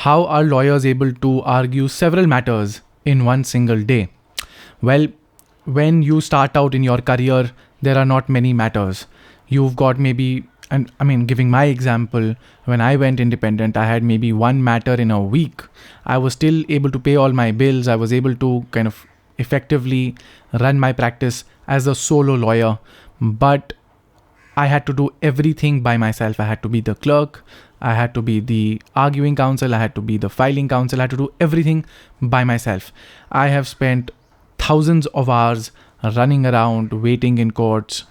How are lawyers able to argue several matters in one single day? Well, when you start out in your career, there are not many matters. You've got maybe, and I mean, giving my example, when I went independent, I had maybe one matter in a week. I was still able to pay all my bills. I was able to kind of effectively run my practice as a solo lawyer. But I had to do everything by myself. I had to be the clerk, I had to be the arguing counsel, I had to be the filing counsel, I had to do everything by myself. I have spent thousands of hours running around, waiting in courts,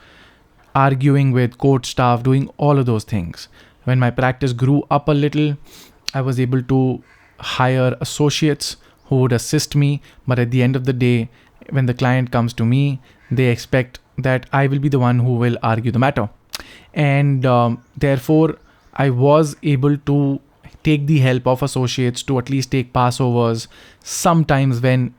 arguing with court staff, doing all of those things. When my practice grew up a little, I was able to hire associates who would assist me. But at the end of the day, when the client comes to me, they expect that I will be the one who will argue the matter. And therefore, I was able to take the help of associates to at least take passovers, sometimes when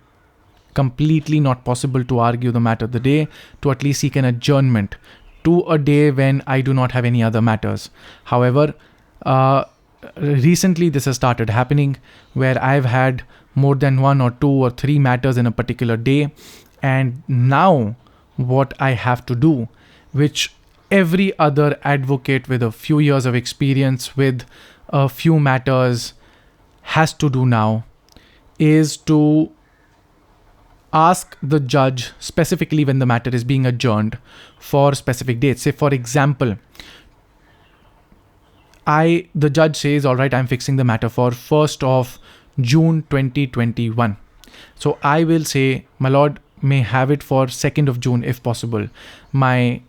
completely not possible to argue the matter of the day, to at least seek an adjournment to a day when I do not have any other matters. However, recently this has started happening where I've had more than 1 or 2 or 3 matters in a particular day. And now what I have to do, which every other advocate with a few years of experience with a few matters has to do now, is to ask the judge specifically when the matter is being adjourned for specific dates. Say, for example, the judge says, all right, I'm fixing the matter for 1st of June 2021. So I will say, my lord, may have it for 2nd of June if possible. My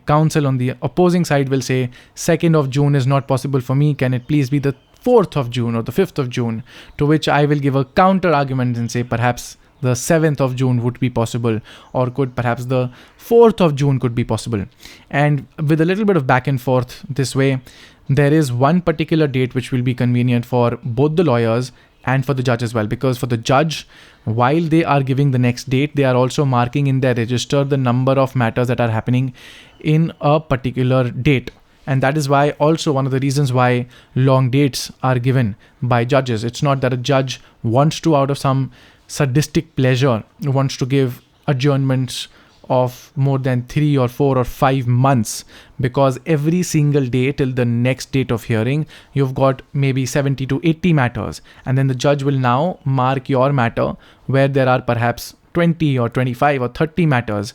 counsel on the opposing side will say 2nd of June is not possible for me. Can it please be the 4th of June or the 5th of June? To which I will give a counter argument and say perhaps the 7th of June would be possible, or could perhaps the 4th of June could be possible. And with a little bit of back and forth this way, there is one particular date which will be convenient for both the lawyers and for the judge as well. Because for the judge, while they are giving the next date, they are also marking in their register the number of matters that are happening in a particular date. And that is why also one of the reasons why long dates are given by judges. It's not that a judge wants to, out of some sadistic pleasure, wants to give adjournments of more than 3 or 4 or 5 months, because every single day till the next date of hearing, you've got maybe 70 to 80 matters. And then the judge will now mark your matter where there are perhaps 20 or 25 or 30 matters,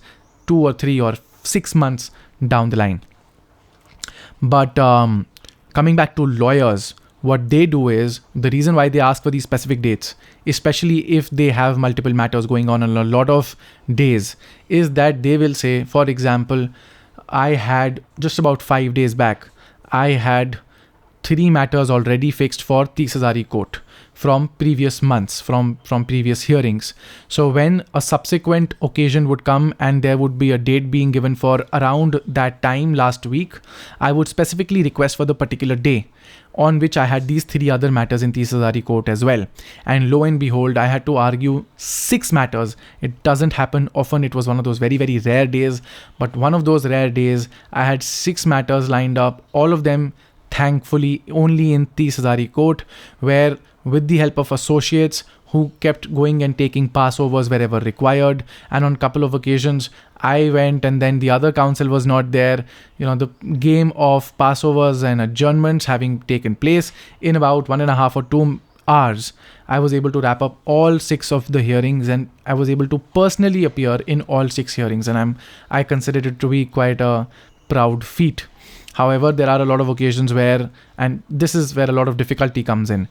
2 or 3 or 6 months down the line. But coming back to lawyers, what they do is, the reason why they ask for these specific dates, especially if they have multiple matters going on a lot of days, is that they will say, for example, I had just about 5 days back, I had 3 matters already fixed for Tisazari court from previous months, from previous hearings. So when a subsequent occasion would come and there would be a date being given for around that time last week, I would specifically request for the particular day on which I had these 3 other matters in Tisazari court as well. And lo and behold, I had to argue 6 matters. It doesn't happen often. It was one of those very, very rare days. But one of those rare days, I had 6 matters lined up, all of them thankfully only in Tisazari court, where with the help of associates who kept going and taking passovers wherever required. And on a couple of occasions, I went and then the other counsel was not there. The game of passovers and adjournments having taken place in about 1.5 or 2 hours, I was able to wrap up all 6 of the hearings, and I was able to personally appear in all 6 hearings. And I consider it to be quite a proud feat. However, there are a lot of occasions where, and this is where a lot of difficulty comes in,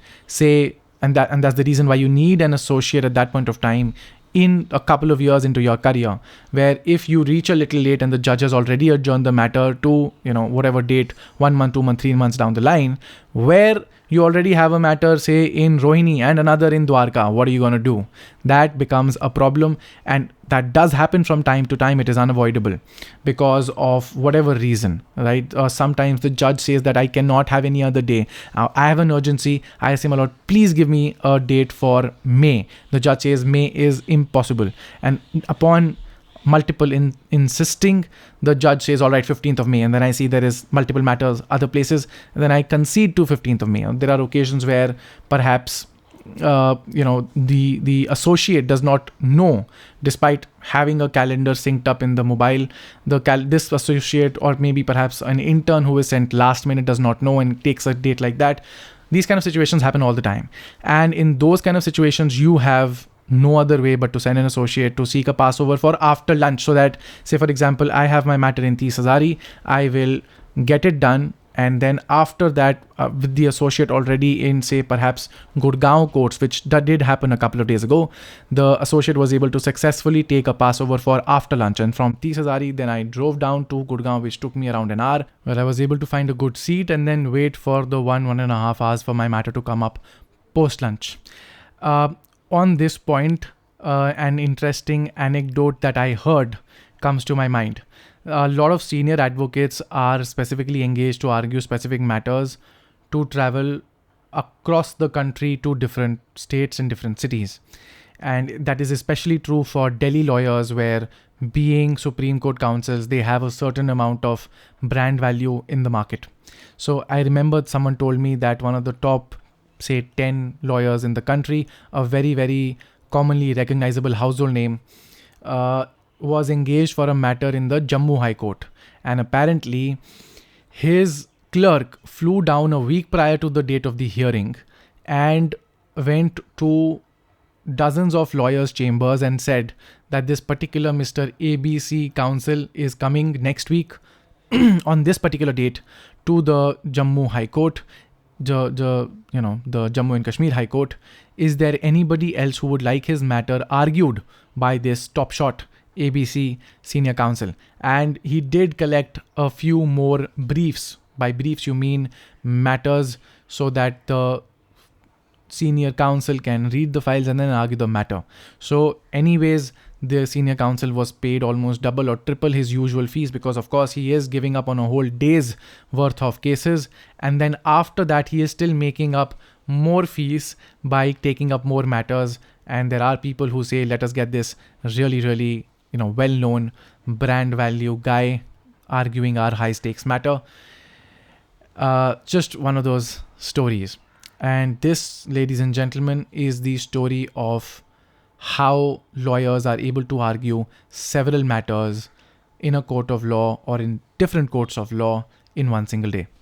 and that's the reason why you need an associate at that point of time in a couple of years into your career, where if you reach a little late and the judge has already adjourned the matter to, whatever date, 1 month, 2 months, 3 months down the line, where you already have a matter, say, in Rohini and another in Dwarka, what are you going to do? That becomes a problem, and that does happen from time to time. It is unavoidable because of whatever reason, right? Sometimes the judge says that I cannot have any other day. Now, I have an urgency. I say, my lord, please give me a date for May. The judge says May is impossible. And upon multiple insisting. The judge says, all right, 15th of May, and then I see there is multiple matters other places, and then I concede to 15th of May. And there are occasions where perhaps the associate does not know, despite having a calendar synced up in the mobile. This associate, or maybe perhaps an intern who is sent last minute, does not know and takes a date like that. These kind of situations happen all the time, and in those kind of situations you have no other way but to send an associate to seek a passover for after lunch, so that, say for example, I have my matter in 30 Hazari, I will get it done, and then after that, with the associate already in, say perhaps Gurgaon courts, which that did happen a couple of days ago, the associate was able to successfully take a passover for after lunch. And from 30 Hazari, then I drove down to Gurgaon, which took me around an hour, where I was able to find a good seat and then wait for the 1.5 hours for my matter to come up post lunch. On this point, an interesting anecdote that I heard comes to my mind. A lot of senior advocates are specifically engaged to argue specific matters, to travel across the country to different states and different cities. And that is especially true for Delhi lawyers, where, being Supreme Court counsels, they have a certain amount of brand value in the market. So I remember someone told me that one of the top, say 10 lawyers in the country, a very, very commonly recognizable household name, was engaged for a matter in the Jammu High Court. And apparently his clerk flew down a week prior to the date of the hearing and went to dozens of lawyers' chambers and said that this particular Mr. ABC counsel is coming next week on this particular date to the Jammu High Court, the Jammu and Kashmir High Court. Is there anybody else who would like his matter argued by this top shot ABC senior counsel? And he did collect a few more briefs. By briefs you mean matters, so that the senior counsel can read the files and then argue the matter. So anyways, the senior counsel was paid almost double or triple his usual fees, because of course he is giving up on a whole day's worth of cases, and then after that he is still making up more fees by taking up more matters. And there are people who say, let us get this really well-known brand value guy arguing our high stakes matter. Just one of those stories. And this, ladies and gentlemen, is the story of how lawyers are able to argue several matters in a court of law or in different courts of law in one single day.